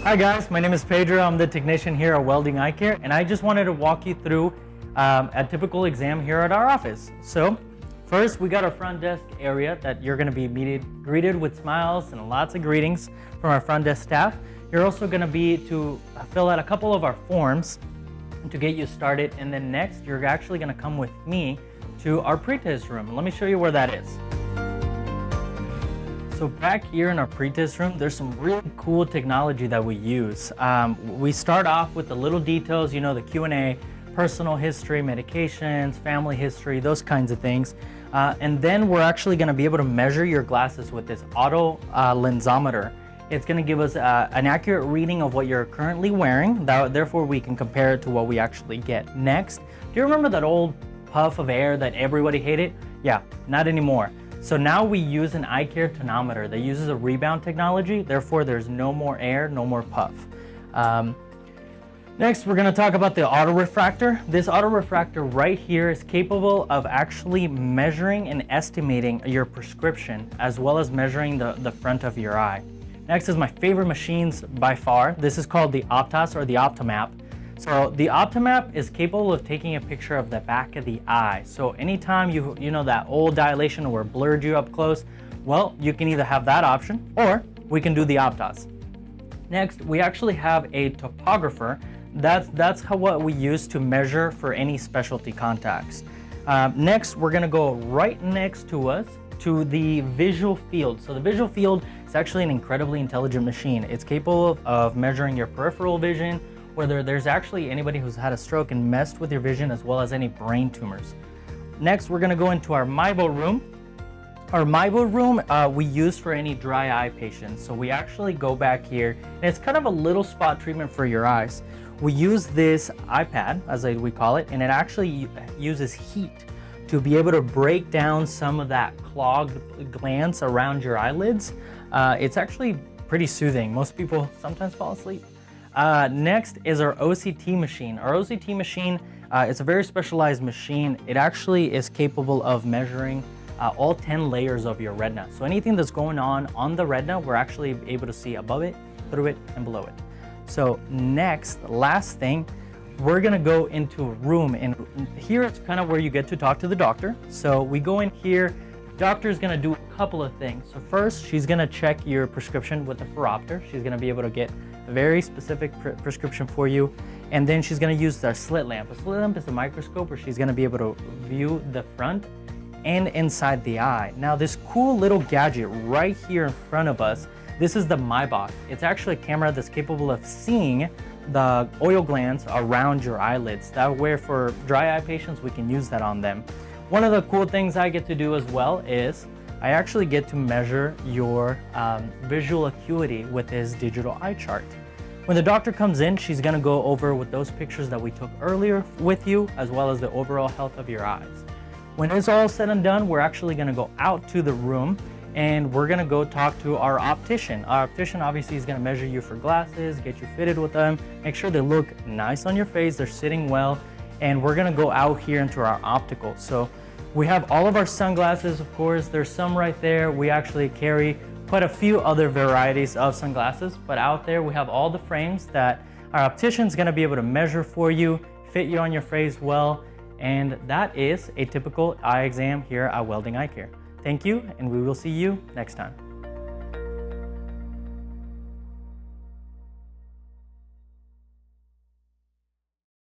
Hi guys, my name is Pedro. I'm the technician here at Welding Eye Care, and I just wanted to walk you through a typical exam here at our office. So first, we got our front desk area that you're going to be greeted with smiles and lots of greetings from our front desk staff. You're also going to be to fill out a couple of our forms to get you started, and then next you're actually going to come with me to our pre-test room. Let me show you where that is. So back here in our pre-test room, there's some really cool technology that we use. We start off with the little details, you know, the Q&A, personal history, medications, family history, those kinds of things. And then we're actually going to be able to measure your glasses with this auto lensometer. It's going to give us an accurate reading of what you're currently wearing. Therefore, we can compare it to what we actually get. Next, do you remember that old puff of air that everybody hated? Yeah, not anymore. So now we use an eye care tonometer that uses a rebound technology. Therefore, there's no more air, no more puff. Next, we're going to talk about the autorefractor. This autorefractor right here is capable of actually measuring and estimating your prescription, as well as measuring the front of your eye. Next is my favorite machines by far. This is called the Optos or the Optomap. So the Optomap is capable of taking a picture of the back of the eye. So anytime you know that old dilation where it blurred you up close, well, you can either have that option or we can do the Optos. Next, we actually have a topographer. That's what we use to measure for any specialty contacts. Next, we're gonna go right next to us to the visual field. So the visual field is actually an incredibly intelligent machine. It's capable of measuring your peripheral vision, whether there's actually anybody who's had a stroke and messed with your vision, as well as any brain tumors. Next, we're gonna go into our MIBO room. Our MIBO room we use for any dry eye patients. So we actually go back here, and it's kind of a little spot treatment for your eyes. We use this iPad, as we call it, and it actually uses heat to be able to break down some of that clogged glands around your eyelids. It's actually pretty soothing. Most people sometimes fall asleep. Next is our OCT machine. Our OCT machine is a very specialized machine. It actually is capable of measuring all 10 layers of your retina. So anything that's going on the retina, we're actually able to see above it, through it, and below it. So next, last thing, we're gonna go into a room, and here it's kind of where you get to talk to the doctor. So we go in here, doctor's gonna do a couple of things. So first, she's gonna check your prescription with the phoropter. She's gonna be able to get a very specific prescription for you. And then she's gonna use the slit lamp. A slit lamp is a microscope where she's gonna be able to view the front and inside the eye. Now this cool little gadget right here in front of us, this is the MyBox. It's actually a camera that's capable of seeing the oil glands around your eyelids. That way for dry eye patients, we can use that on them. One of the cool things I get to do as well is I actually get to measure your visual acuity with this digital eye chart. When the doctor comes in, she's gonna go over with those pictures that we took earlier with you, as well as the overall health of your eyes. When it's all said and done, we're actually gonna go out to the room and we're gonna go talk to our optician. Our optician obviously is gonna measure you for glasses, get you fitted with them, make sure they look nice on your face, they're sitting well, and we're gonna go out here into our optical. So we have all of our sunglasses, of course. There's some right there. We actually carry quite a few other varieties of sunglasses, but out there we have all the frames that our optician's gonna be able to measure for you, fit you on your face well, and that is a typical eye exam here at Welding Eye Care. Thank you, and we will see you next time.